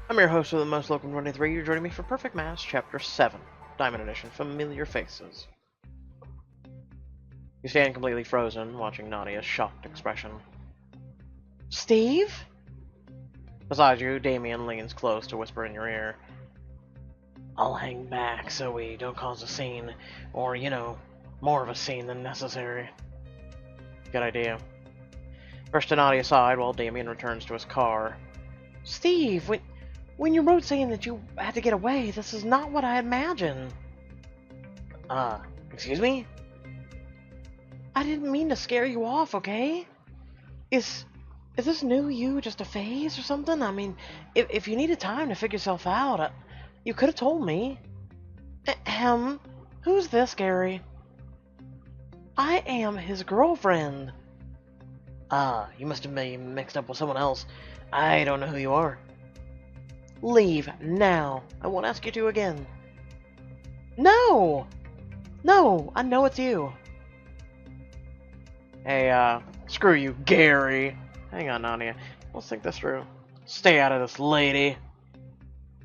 I'm your host of the Most Local 23. You're joining me for Perfect Match, Chapter 7, Diamond Edition, Familiar Faces. You stand completely frozen, watching Nadia's shocked expression. Steve? Beside you, Damien leans close to whisper in your ear. I'll hang back so we don't cause a scene, or, more of a scene than necessary. Good idea. Brush to Nadia's side while Damien returns to his car. Steve, when you wrote saying that you had to get away, this is not what I imagined. Excuse me? I didn't mean to scare you off, okay? Is this new you just a phase or something? I mean, if you needed time to figure yourself out, you could have told me. Ahem. Who's this, Gary? I am his girlfriend. You must have been mixed up with someone else. I don't know who you are. Leave, now. I won't ask you to again. No! No, I know it's you. Hey, screw you, Gary. Hang on, Nadia. Let's think this through. Stay out of this, lady.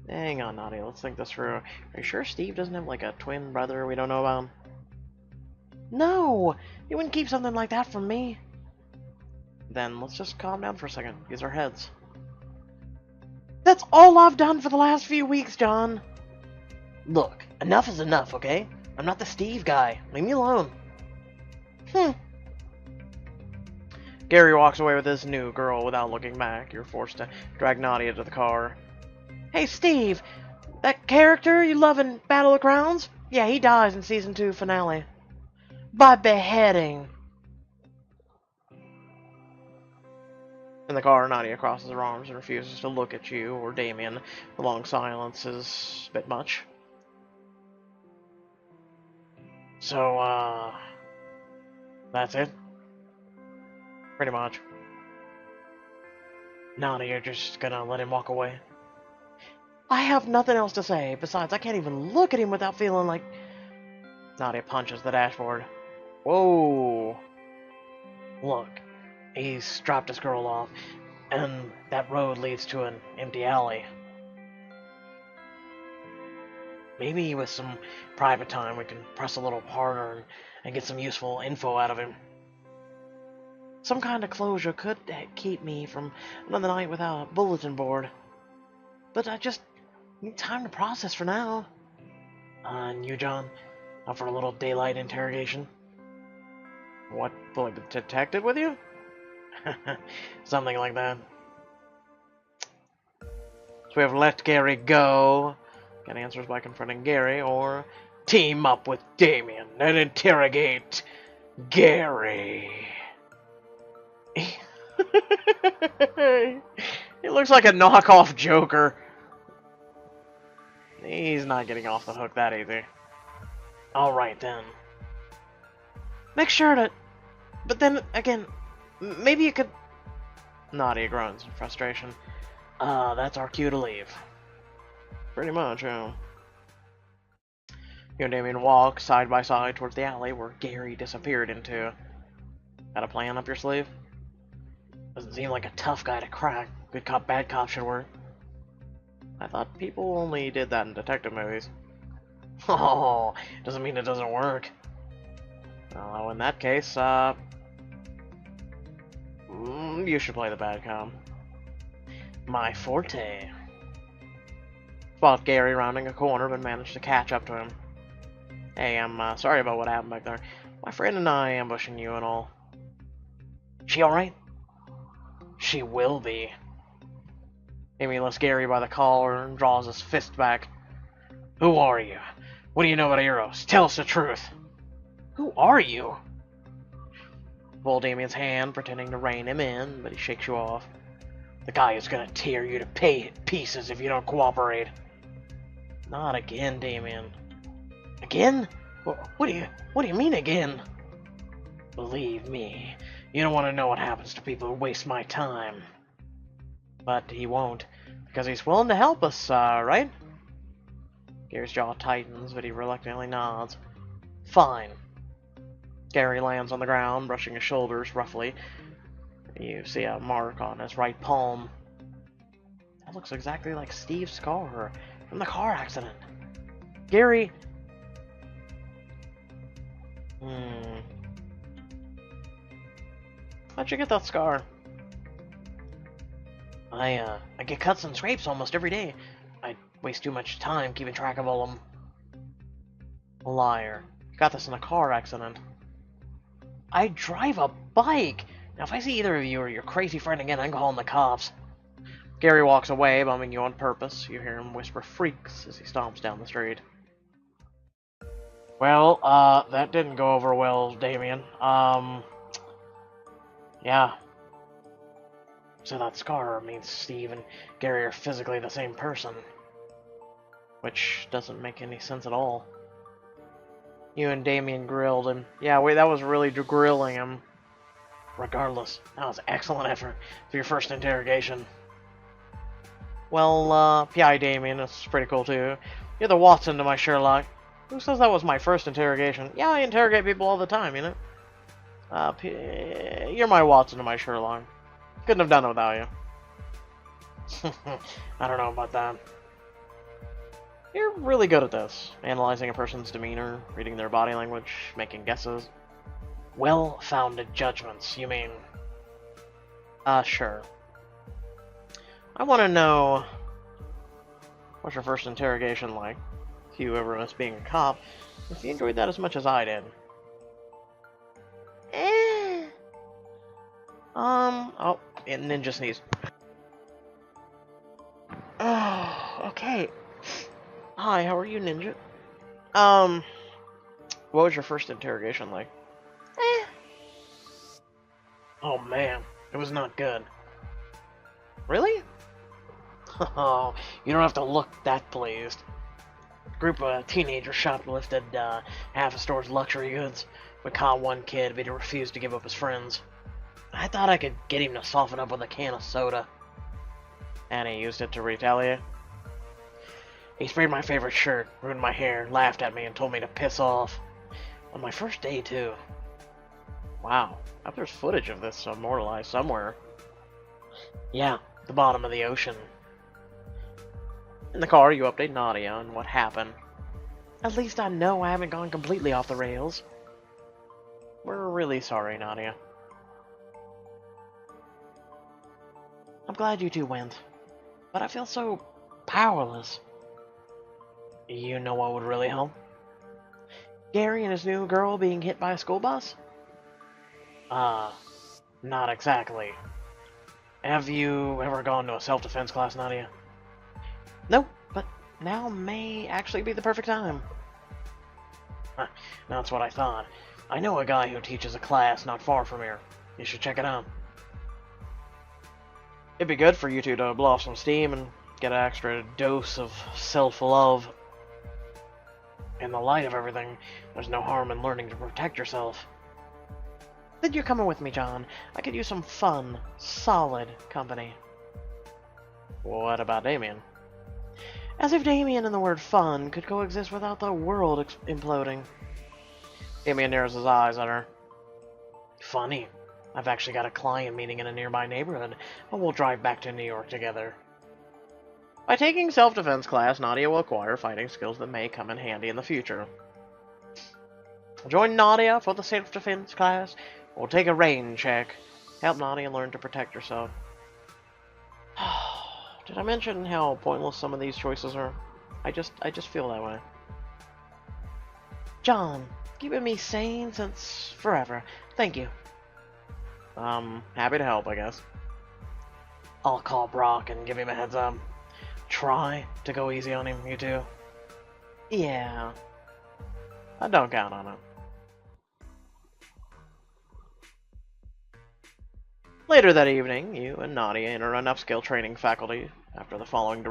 Hang on, Nadia. Let's think this through. Are you sure Steve doesn't have, like, a twin brother we don't know about? No! You wouldn't keep something like that from me. Then let's just calm down for a second. Use our heads. That's all I've done for the last few weeks, John. Look, enough is enough, okay? I'm not the Steve guy. Leave me alone. Gary walks away with his new girl without looking back. You're forced to drag Nadia to the car. Hey, Steve! That character you love in Battle of Crowns? Yeah, he dies in Season 2 finale. By beheading. In the car, Nadia crosses her arms and refuses to look at you or Damien. The long silence is a bit much. So, that's it? Pretty much. Nadia, you're just gonna let him walk away? I have nothing else to say. Besides, I can't even look at him without feeling like... Nadia punches the dashboard. Whoa! Look, he's dropped his girl off, and that road leads to an empty alley. Maybe with some private time we can press a little harder and get some useful info out of him. Some kind of closure could keep me from another night without a bulletin board. But I just need time to process for now. And you, John? Up for a little daylight interrogation? What, like the detective with you? Something like that. So we have let Gary go. Get answers by confronting Gary, or team up with Damien and interrogate Gary. He looks like a knockoff Joker. He's not getting off the hook that easy. Alright then. Make sure to... But then, again, maybe you could... Nadia groans in frustration. That's our cue to leave. Pretty much, yeah. You and Damien walk side by side towards the alley where Gary disappeared into. Got a plan up your sleeve? Doesn't seem like a tough guy to crack. Good cop, bad cop should work. I thought people only did that in detective movies. Oh, doesn't mean it doesn't work. Well, in that case, you should play the bad cop. My forte. Spot Gary rounding a corner, but managed to catch up to him. Hey, I'm sorry about what happened back there. My friend and I ambushing you and all. She alright? She will be. Amy lifts Gary by the collar and draws his fist back. Who are you? What do you know about Eros? Tell us the truth. Who are you? Pull Damien's hand, pretending to rein him in, but he shakes you off. The guy who's gonna tear you to pieces if you don't cooperate. Not again, Damien. Again? What do you mean again? Believe me, you don't want to know what happens to people who waste my time. But he won't, because he's willing to help us, right? Gary's jaw tightens, but he reluctantly nods. Fine. Gary lands on the ground, brushing his shoulders roughly. You see a mark on his right palm. That looks exactly like Steve's scar from the car accident. Gary... How'd you get that scar? I get cuts and scrapes almost every day. I waste too much time keeping track of all of them. Liar. Got this in a car accident. I drive a bike! Now if I see either of you or your crazy friend again, I'm calling the cops. Gary walks away, bumming you on purpose. You hear him whisper freaks as he stomps down the street. Well, that didn't go over well, Damien. Yeah. So that scar means Steve and Gary are physically the same person. Which doesn't make any sense at all. You and Damien grilled him. Yeah, wait, that was really grilling him. Regardless, that was excellent effort for your first interrogation. Well, yeah, Damien, that's pretty cool too. You're the Watson to my Sherlock. Who says that was my first interrogation? Yeah, I interrogate people all the time, you know? You're my Watson to my Sherlock. Couldn't have done it without you. I don't know about that. You're really good at this. Analyzing a person's demeanor, reading their body language, making guesses. Well-founded judgments, you mean? Sure. I want to know... What's your first interrogation like? If you ever missed being a cop, if you enjoyed that as much as I did. Oh, ninja sneeze. Oh, okay. Hi, how are you, Ninja? What was your first interrogation like? Oh man, it was not good. Really? Oh, you don't have to look that pleased. A group of teenagers shoplifted half a store's luxury goods. We caught one kid, but he refused to give up his friends. I thought I could get him to soften up with a can of soda. And he used it to retaliate. He sprayed my favorite shirt, ruined my hair, laughed at me, and told me to piss off. On my first day, too. Wow. I hope there's footage of this immortalized somewhere. Yeah, the bottom of the ocean. In the car, you update Nadia on what happened. At least I know I haven't gone completely off the rails. We're really sorry, Nadia. I'm glad you two went. But I feel so powerless. You know what would really help? Gary and his new girl being hit by a school bus? Not exactly. Have you ever gone to a self-defense class, Nadia? Nope, but now may actually be the perfect time. That's what I thought. I know a guy who teaches a class not far from here. You should check it out. It'd be good for you two to blow off some steam and get an extra dose of self-love. In the light of everything, there's no harm in learning to protect yourself. Then you're coming with me, John. I could use some fun, solid company. What about Damien? As if Damien and the word fun could coexist without the world imploding. Damien narrows his eyes at her. Funny. I've actually got a client meeting in a nearby neighborhood, and we'll drive back to New York together. By taking self-defense class, Nadia will acquire fighting skills that may come in handy in the future. Join Nadia for the self-defense class. We'll take a range check. Help Nadia learn to protect herself. Did I mention how pointless some of these choices are? I just feel that way. John, keeping me sane since forever. Thank you. Happy to help, I guess. I'll call Brock and give him a heads up. Try to go easy on him, you two. Yeah. I don't count on it. Later that evening, you and Nadia enter an upskill training faculty after following the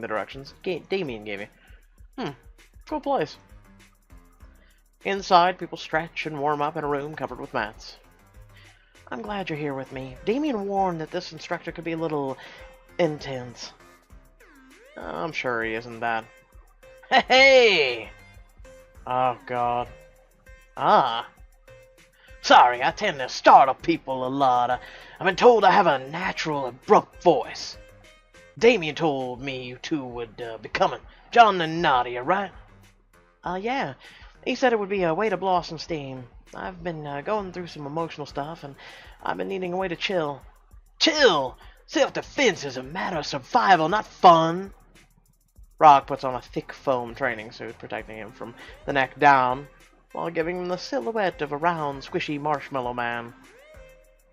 directions Damien gave you. Cool place. Inside, people stretch and warm up in a room covered with mats. I'm glad you're here with me. Damien warned that this instructor could be a little intense. I'm sure he isn't that. Hey! Oh, God. Sorry, I tend to startle people a lot. I've been told I have a natural, abrupt voice. Damien told me you two would be coming. John and Nadia, right? Yeah. He said it would be a way to blow off some steam. I've been going through some emotional stuff, and I've been needing a way to chill. Chill! Self-defense is a matter of survival, not fun. Rock puts on a thick foam training suit, protecting him from the neck down, while giving him the silhouette of a round, squishy marshmallow man.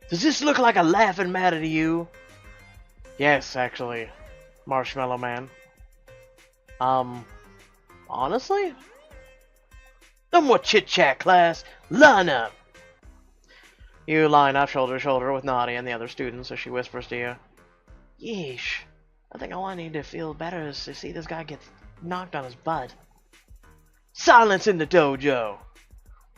Does this look like a laughing matter to you? Yes, actually, Marshmallow Man. Honestly? No more chit-chat, class. Line up! You line up shoulder to shoulder with Nadia and the other students as she whispers to you. Yeesh. I think all I need to feel better is to see this guy get knocked on his butt. Silence in the dojo!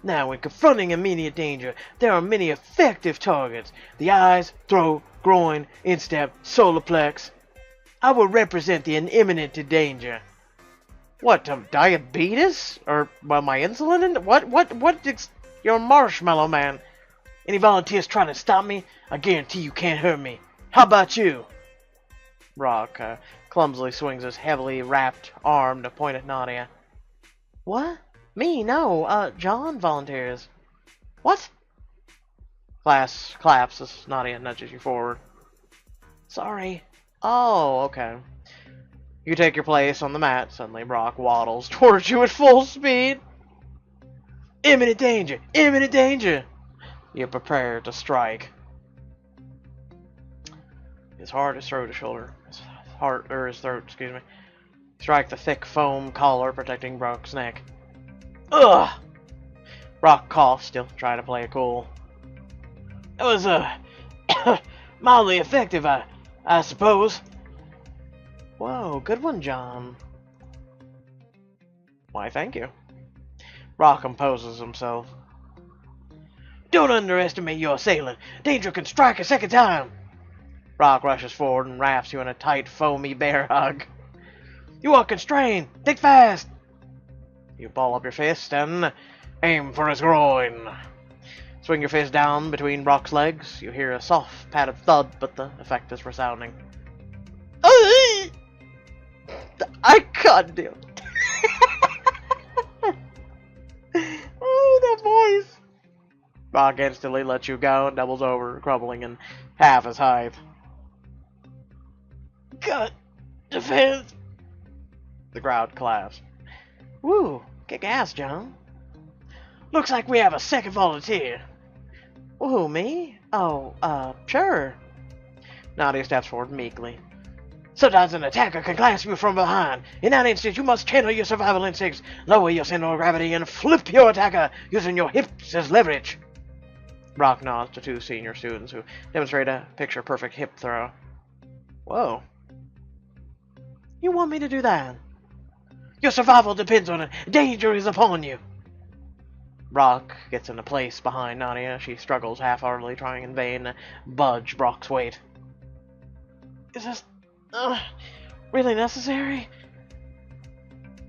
Now, when confronting immediate danger, there are many effective targets. The eyes, throat, groin, instep, solar plex. I will represent the imminent danger. What, diabetes? Or, well, my insulin? What, you're a Marshmallow Man. Any volunteers trying to stop me? I guarantee you can't hurt me. How about you? Rock clumsily swings his heavily wrapped arm to point at Nadia. What? Me? No. John volunteers. What? Class claps as Nadia nudges you forward. Sorry. Oh, okay. You take your place on the mat. Suddenly, Brock waddles towards you at full speed. Imminent danger! Imminent danger! You prepare to strike. His heart, his throat, his shoulder. His throat, excuse me. Strike the thick foam collar protecting Brock's neck. Ugh! Brock coughs, still trying to play it cool. It was, mildly effective, I suppose. Whoa, good one, John. Why, thank you. Brock composes himself. Don't underestimate your assailant. Danger can strike a second time. Brock rushes forward and wraps you in a tight, foamy bear hug. You are constrained. Think fast. You ball up your fist and aim for his groin. Swing your fist down between Brock's legs. You hear a soft, padded thud, but the effect is resounding. I can't do it. Oh, that voice. Brock instantly lets you go and doubles over, crumbling in half his height. Gut defense. The crowd claps. Woo, kick ass, John. Looks like we have a second volunteer. Who, me? Oh, sure. Nadia steps forward meekly. Sometimes an attacker can clasp you from behind. In that instance, you must channel your survival instincts, lower your center of gravity, and flip your attacker using your hips as leverage. Brock nods to two senior students who demonstrate a picture-perfect hip throw. Whoa. You want me to do that? Your survival depends on it. Danger is upon you. Brock gets into place behind Nadia. She struggles half-heartedly, trying in vain to budge Brock's weight. Is this really necessary?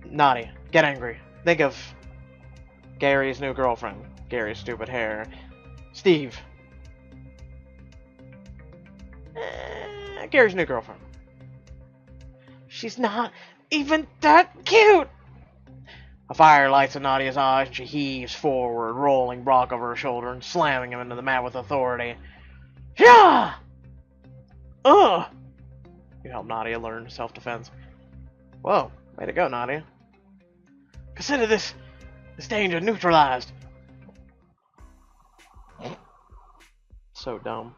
Nadia, get angry. Think of Gary's new girlfriend. Gary's stupid hair. Steve. Gary's new girlfriend. She's not even that cute! A fire lights in Nadia's eyes, and she heaves forward, rolling Brock over her shoulder and slamming him into the mat with authority. Yeah! Ugh! You help Nadia learn self-defense. Whoa, way to go, Nadia. Consider this danger neutralized. So dumb.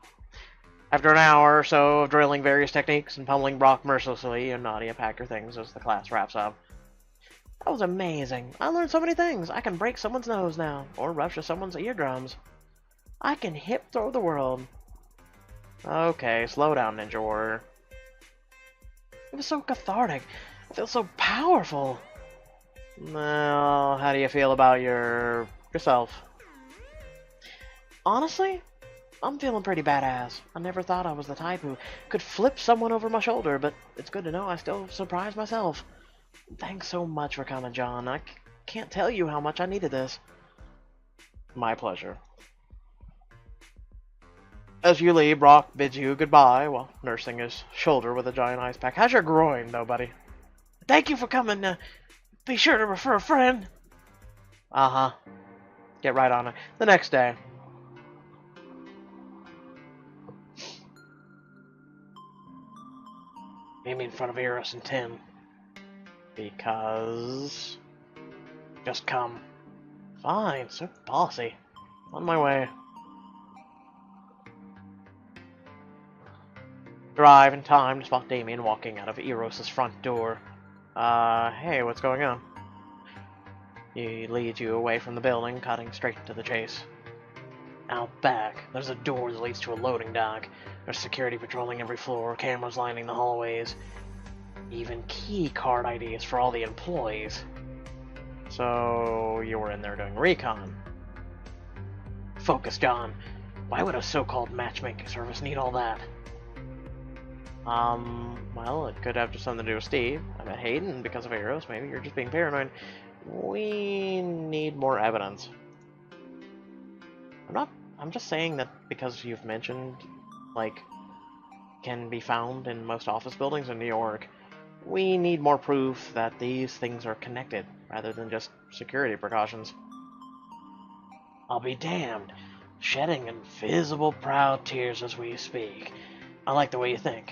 After an hour or so of drilling various techniques and pummeling Brock mercilessly, you and Nadia pack your things as the class wraps up. That was amazing. I learned so many things. I can break someone's nose now, or rupture someone's eardrums. I can hip throw the world. Okay, slow down, Ninja Warrior. It was so cathartic. I feel so powerful. Well, how do you feel about yourself? Honestly, I'm feeling pretty badass. I never thought I was the type who could flip someone over my shoulder, but it's good to know I still surprise myself. Thanks so much for coming, John. I can't tell you how much I needed this. My pleasure. As you leave, Brock bids you goodbye while nursing his shoulder with a giant ice pack. How's your groin, though, buddy? Thank you for coming. Be sure to refer a friend. Uh-huh. Get right on it. The next day. Meet me in front of Eros in 10. Because... Just come. Fine, so bossy. On my way. Drive in time to spot Damien walking out of Eros' front door. Hey, what's going on? He leads you away from the building, cutting straight to the chase. Out back, there's a door that leads to a loading dock. There's security patrolling every floor, cameras lining the hallways. Even key card IDs for all the employees. So, you were in there doing recon. Focus, John. Why would a so-called matchmaking service need all that? Well, it could have just something to do with Steve. I met Hayden because of Eros. Maybe you're just being paranoid. We need more evidence. I'm just saying that because you've mentioned, like, can be found in most office buildings in New York, we need more proof that these things are connected, rather than just security precautions. I'll be damned. Shedding invisible proud tears as we speak. I like the way you think.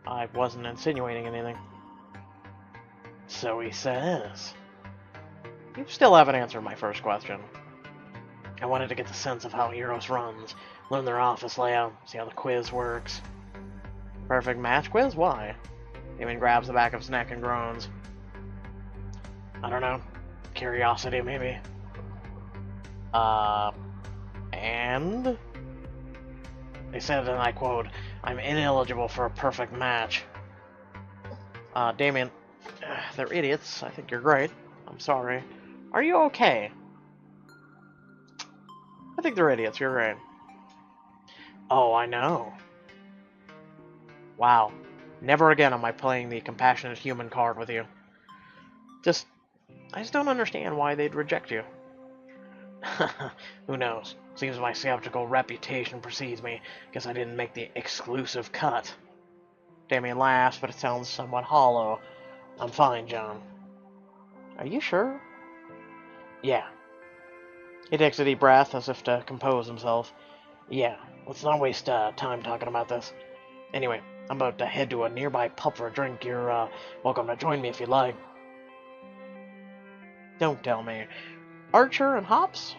I wasn't insinuating anything. So he says. You still haven't answered my first question. I wanted to get the sense of how Eros runs, learn their office layout, see how the quiz works. Perfect match quiz? Why? Damien grabs the back of his neck and groans. I don't know. Curiosity, maybe. And? They said, and I quote, I'm ineligible for a perfect match. Damien, they're idiots. I think you're great. I'm sorry. Are you okay? I think they're idiots. You're right. Oh, I know. Wow. Never again am I playing the compassionate human card with you. I just don't understand why they'd reject you. Who knows? Seems my skeptical reputation precedes me. Guess I didn't make the exclusive cut. Damien laughs, but it sounds somewhat hollow. I'm fine, John. Are you sure? Yeah. He takes a deep breath as if to compose himself. Yeah, let's not waste time talking about this. Anyway, I'm about to head to a nearby pub for a drink. You're welcome to join me if you'd like. Don't tell me. Archer and Hops?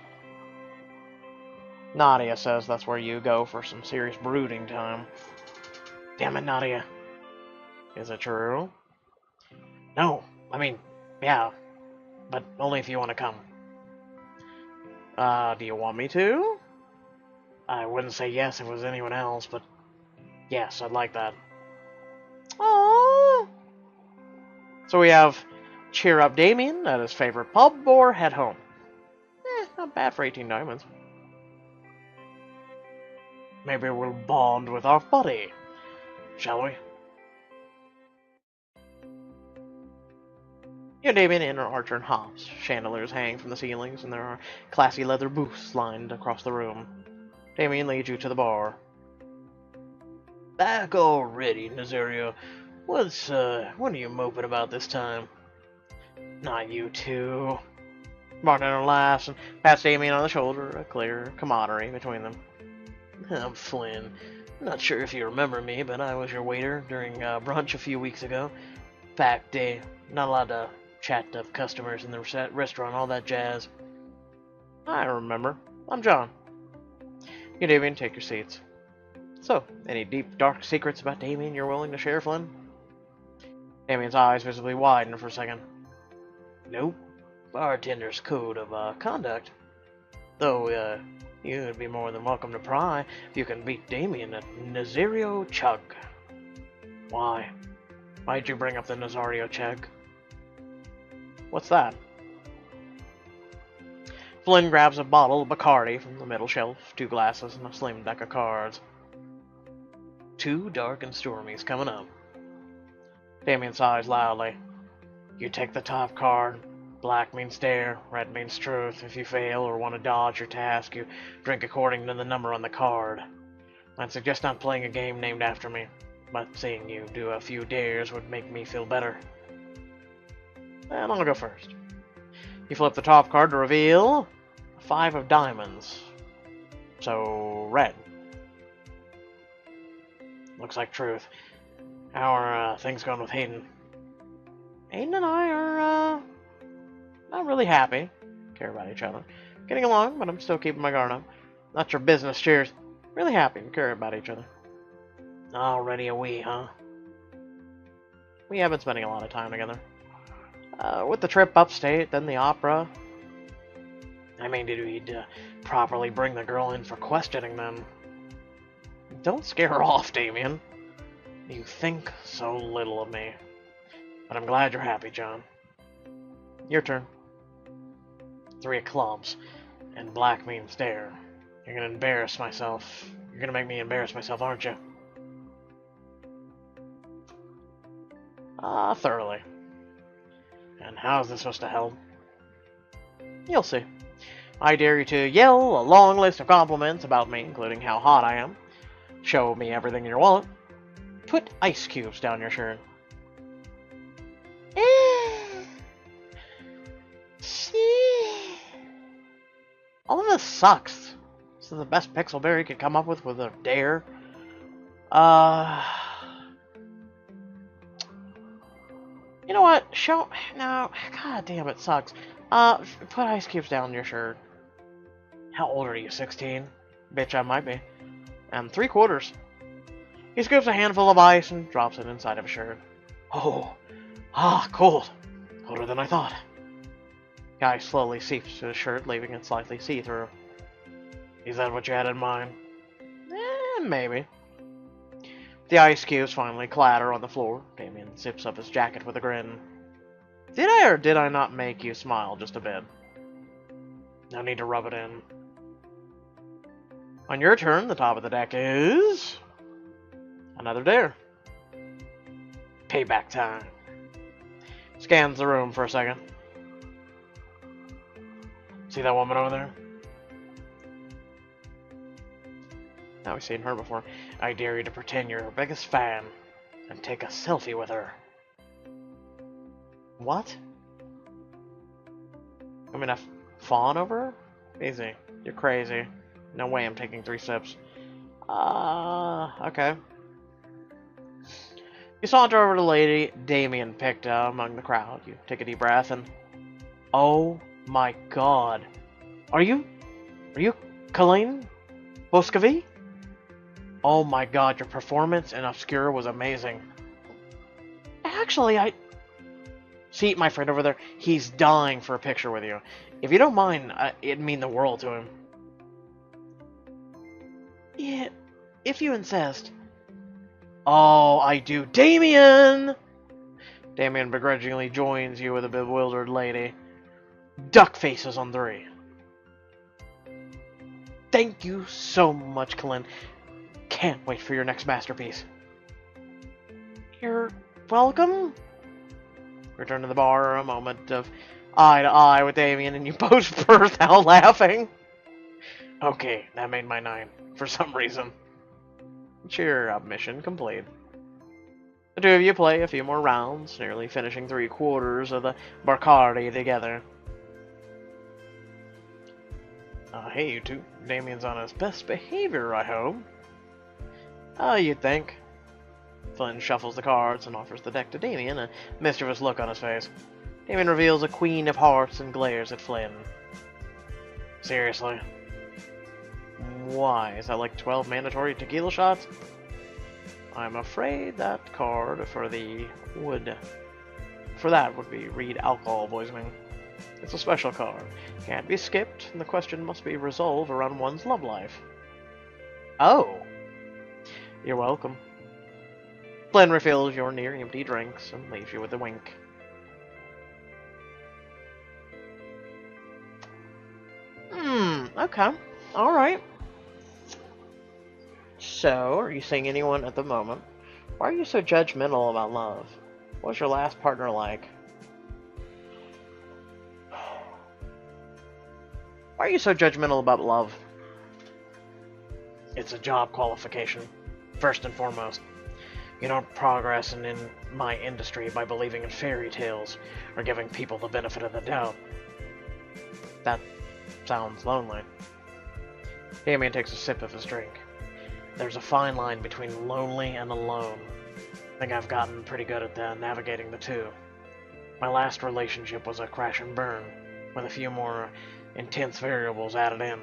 Nadia says that's where you go for some serious brooding time. Damn it, Nadia. Is it true? No, I mean, yeah, but only if you want to come. Do you want me to? I wouldn't say yes if it was anyone else, but yes, I'd like that. Aww. So we have cheer up Damien at his favorite pub or head home. Not bad for 18 diamonds. Maybe we'll bond with our buddy, shall we? You and Damien enter Archer and Hops. Chandeliers hang from the ceilings, and there are classy leather booths lined across the room. Damien leads you to the bar. Back already, Nazario. What are you moping about this time? Not you two. Bartender laughs and pats Damien on the shoulder, a clear camaraderie between them. I'm Flynn. Not sure if you remember me, but I was your waiter during brunch a few weeks ago. Packed day. Not allowed to chat to customers in the restaurant, all that jazz. I remember. I'm John. You and Damien take your seats. So, any deep, dark secrets about Damien you're willing to share, Flynn? Damien's eyes visibly widen for a second. Nope. Bartender's code of conduct. Though, you'd be more than welcome to pry if you can beat Damien at Nazario Chug. Why? Why'd you bring up the Nazario Chug? What's that? Flynn grabs a bottle of Bacardi from the middle shelf, 2 glasses, and a slim deck of cards. 2 dark and stormies coming up. Damien sighs loudly. You take the top card. Black means dare, red means truth. If you fail or want to dodge your task, you drink according to the number on the card. I'd suggest not playing a game named after me, but seeing you do a few dares would make me feel better. And I'll go first. You flip the top card to reveal 5 of diamonds. So, red. Looks like truth. How are things going with Hayden? Hayden and I are, not really happy. Care about each other. Getting along, but I'm still keeping my guard up. Not your business, cheers. Really happy and care about each other. Already a we, huh? We have been spending a lot of time together. With the trip upstate, then the opera. I mean, did we properly bring the girl in for questioning then? Don't scare her off, Damien. You think so little of me. But I'm glad you're happy, John. Your turn. 3 of clubs. And black means dare. You're gonna embarrass myself. You're gonna make me embarrass myself, aren't you? Thoroughly. And how is this supposed to help? You'll see. I dare you to yell a long list of compliments about me, including how hot I am. Show me everything in your wallet. Put ice cubes down your shirt. All of this sucks. This is the best Pixelberry could come up with a dare. You know what? No. God damn, it sucks. Put ice cubes down your shirt. How old are you? 16? Bitch, I might be. And 3/4. He scoops a handful of ice and drops it inside of a shirt. Oh. Cold. Colder than I thought. Guy slowly seeps to his shirt, leaving it slightly see-through. Is that what you had in mind? Maybe. The ice cubes finally clatter on the floor. Damien zips up his jacket with a grin. Did I or did I not make you smile just a bit? No need to rub it in. On your turn, the top of the deck is... another dare. Payback time. Scans the room for a second. See that woman over there? Now we've seen her before. I dare you to pretend you're her biggest fan and take a selfie with her. What? I'm gonna fawn over her? Easy. You're crazy. No way I'm taking 3 sips. Okay. You saunter over to the lady Damien picked among the crowd. You take a deep breath and... oh my god. Are you Colleen Boscovy? Oh my god, your performance in Obscura was amazing. Actually, see, my friend over there, he's dying for a picture with you. If you don't mind, it'd mean the world to him. Yeah, if you insist. Oh, I do. Damien! Damien begrudgingly joins you with a bewildered lady. Duck faces on 3. Thank you so much, Colin. Can't wait for your next masterpiece. You're welcome. Return to the bar, a moment of eye-to-eye with Damien, and you both burst out laughing. Okay, that made my 9, for some reason. Cheer up, mission complete. The 2 of you play a few more rounds, nearly finishing 3/4 of the Bacardi together. Hey, you 2. Damien's on his best behavior, I hope. You'd think. Flynn shuffles the cards and offers the deck to Damien, a mischievous look on his face. Damien reveals a queen of hearts and glares at Flynn. Seriously? Why? Is that like 12 mandatory tequila shots? I'm afraid that card for that would be read alcohol poisoning. It's a special card. Can't be skipped, and the question must be resolved around one's love life. Oh. You're welcome. Flynn refills your near-empty drinks and leaves you with a wink. Okay. Alright. So, are you seeing anyone at the moment? Why are you so judgmental about love? What was your last partner like? Why are you so judgmental about love? It's a job qualification, first and foremost. You don't progress in my industry by believing in fairy tales or giving people the benefit of the doubt. That sounds lonely. Damien takes a sip of his drink. There's a fine line between lonely and alone. I think I've gotten pretty good at navigating the two. My last relationship was a crash and burn, with a few more intense variables added in.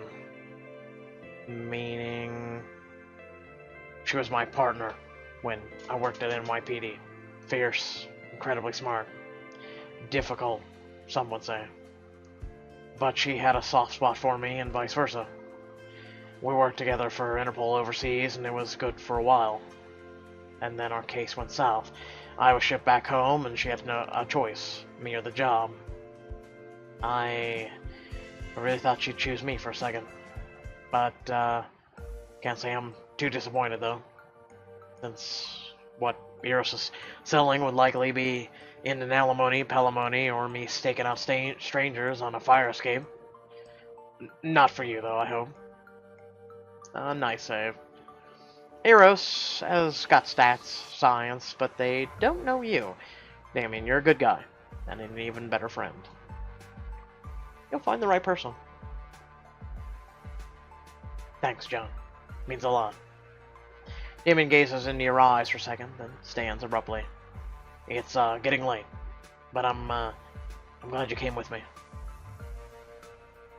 Meaning... She was my partner when I worked at NYPD. Fierce, incredibly smart. Difficult, some would say. But she had a soft spot for me, and vice versa. We worked together for Interpol overseas, and it was good for a while. And then our case went south. I was shipped back home, and she had a choice, me or the job. I really thought she'd choose me for a second. But, can't say I'm too disappointed, though. Since what Eros is selling would likely be in an alimony, palimony, or me staking out strangers on a fire escape. Not for you, though, I hope. Nice save. Eros has got stats, science, but they don't know you. Damien, you're a good guy, and an even better friend. You'll find the right person. Thanks, John. Means a lot. Damien gazes into your eyes for a second, then stands abruptly. It's getting late, but I'm glad you came with me.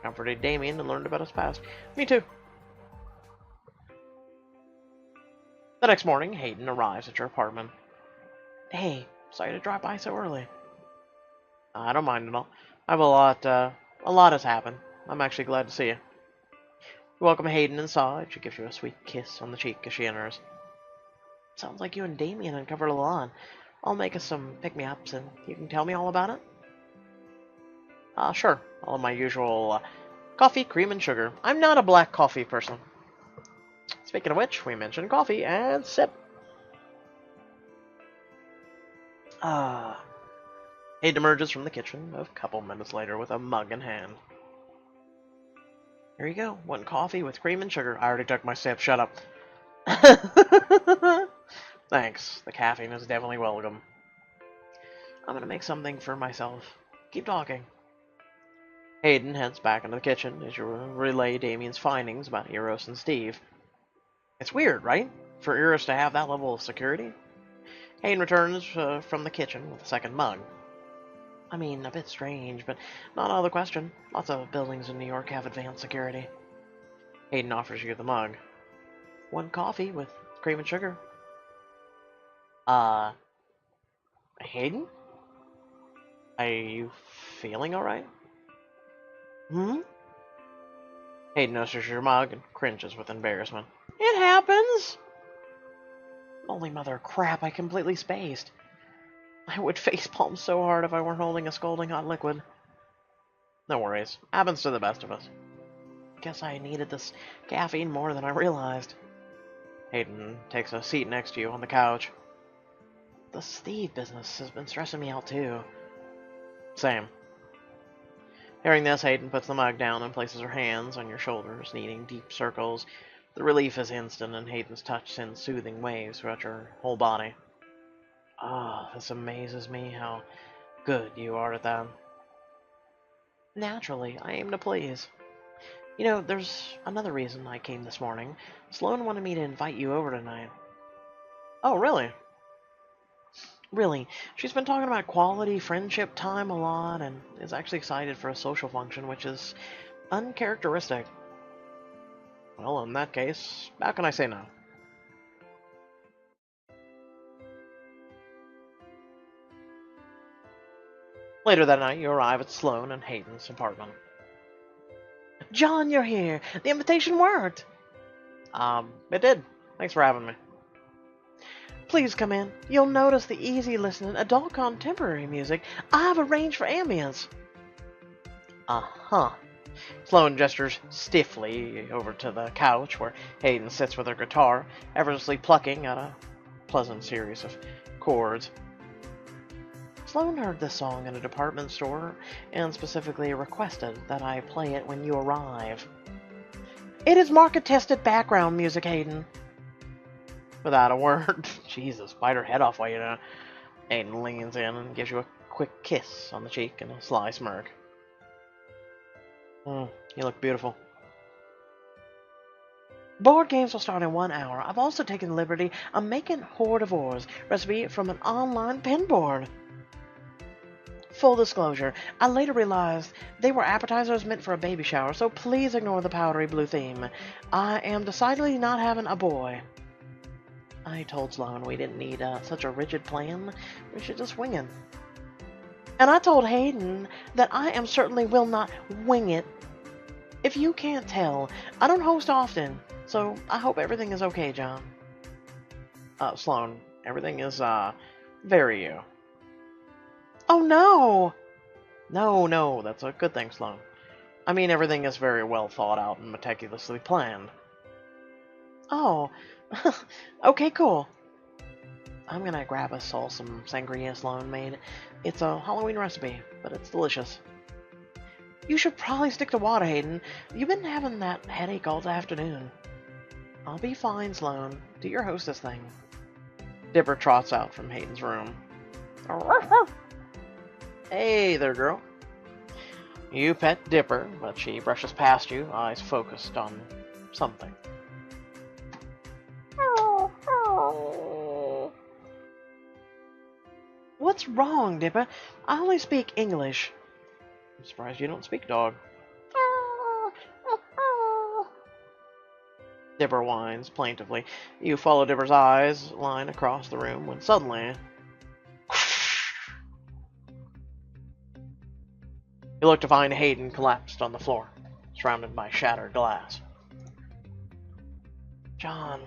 Comforted Damien and learned about his past. Me too. The next morning, Hayden arrives at your apartment. Hey, sorry to drop by so early. I don't mind at all. I have a lot has happened. I'm actually glad to see you. You welcome Hayden inside. She gives you a sweet kiss on the cheek as she enters. Sounds like you and Damien uncovered a lot. I'll make us some pick-me-ups and you can tell me all about it? Sure. All of my usual coffee, cream, and sugar. I'm not a black coffee person. Speaking of which, we mentioned coffee and sip. Hayden emerges from the kitchen a couple minutes later with a mug in hand. Here you go. One coffee with cream and sugar. I already took my sip. Shut up. Thanks. The caffeine is definitely welcome. I'm gonna make something for myself. Keep talking. Hayden heads back into the kitchen as you relay Damien's findings about Eros and Steve. It's weird, right? For Eros to have that level of security? Hayden returns from the kitchen with a second mug. I mean, a bit strange, but not out of the question. Lots of buildings in New York have advanced security. Hayden offers you the mug. One coffee with cream and sugar. Hayden? Are you feeling alright? Hayden notices your mug and cringes with embarrassment. It happens! Holy mother of crap, I completely spaced. I would facepalm so hard if I weren't holding a scalding hot liquid. No worries. Happens to the best of us. Guess I needed this caffeine more than I realized. Hayden takes a seat next to you on the couch. The Steve business has been stressing me out too. Same. Hearing this, Hayden puts the mug down and places her hands on your shoulders, kneading deep circles. The relief is instant, and Hayden's touch sends soothing waves throughout your whole body. This amazes me how good you are at that. Naturally, I aim to please. You know, there's another reason I came this morning. Sloan wanted me to invite you over tonight. Oh, really? Really. She's been talking about quality friendship time a lot, and is actually excited for a social function, which is uncharacteristic. Well, in that case, how can I say no? Later that night, you arrive at Sloan and Hayden's apartment. John, you're here! The invitation worked! It did. Thanks for having me. Please come in. You'll notice the easy-listening adult contemporary music I've arranged for ambience. Sloan gestures stiffly over to the couch where Hayden sits with her guitar, effortlessly plucking at a pleasant series of chords. Sloan heard this song in a department store and specifically requested that I play it when you arrive. It is market-tested background music, Hayden. Without a word. Jesus, bite her head off while you know. Hayden leans in and gives you a quick kiss on the cheek and a sly smirk. You look beautiful. Board games will start in 1 hour. I've also taken the liberty of making Hors d'oeuvres recipe from an online pinboard. Full disclosure, I later realized they were appetizers meant for a baby shower, so please ignore the powdery blue theme. I am decidedly not having a boy. I told Sloan we didn't need such a rigid plan. We should just wing it. And I told Hayden that I am certainly will not wing it. If you can't tell, I don't host often, so I hope everything is okay, John. Sloan, everything is, very you. Oh, no! No, that's a good thing, Sloan. I mean, everything is very well thought out and meticulously planned. Oh, okay, cool. I'm gonna grab us all some sangria Sloan made. It's a Halloween recipe, but it's delicious. You should probably stick to water, Hayden. You've been having that headache all afternoon. I'll be fine, Sloan. Do your hostess thing. Dipper trots out from Hayden's room. Hey there, girl. You pet Dipper, but she brushes past you, eyes focused on something. What's wrong, Dipper? I only speak English. I'm surprised you don't speak dog. Dipper whines plaintively. You follow Dipper's eyes line across the room when suddenly... You look to find Hayden collapsed on the floor, surrounded by shattered glass. John.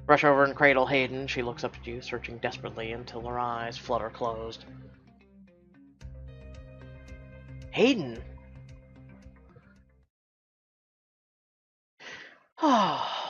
Rush over and cradle Hayden. She looks up at you, searching desperately until her eyes flutter closed. Hayden!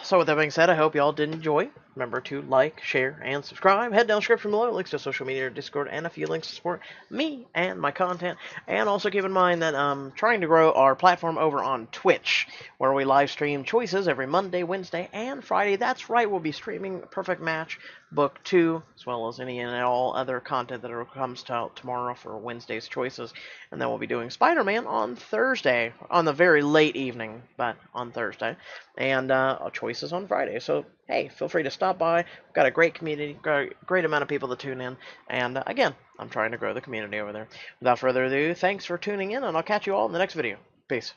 So with that being said, I hope y'all did enjoy. Remember to like, share, and subscribe. Head down the description below, links to social media, Discord, and a few links to support me and my content. And also keep in mind that I'm trying to grow our platform over on Twitch, where we live stream choices every Monday, Wednesday, and Friday. That's right, we'll be streaming Perfect Match Book 2, as well as any and all other content that comes out tomorrow for Wednesday's choices. And then we'll be doing Spider-Man on Thursday, on the very late evening, but on Thursday. And choices on Friday. So, hey, feel free to stop by. We've got a great community, great amount of people that tune in. And again, I'm trying to grow the community over there. Without further ado, thanks for tuning in, and I'll catch you all in the next video. Peace.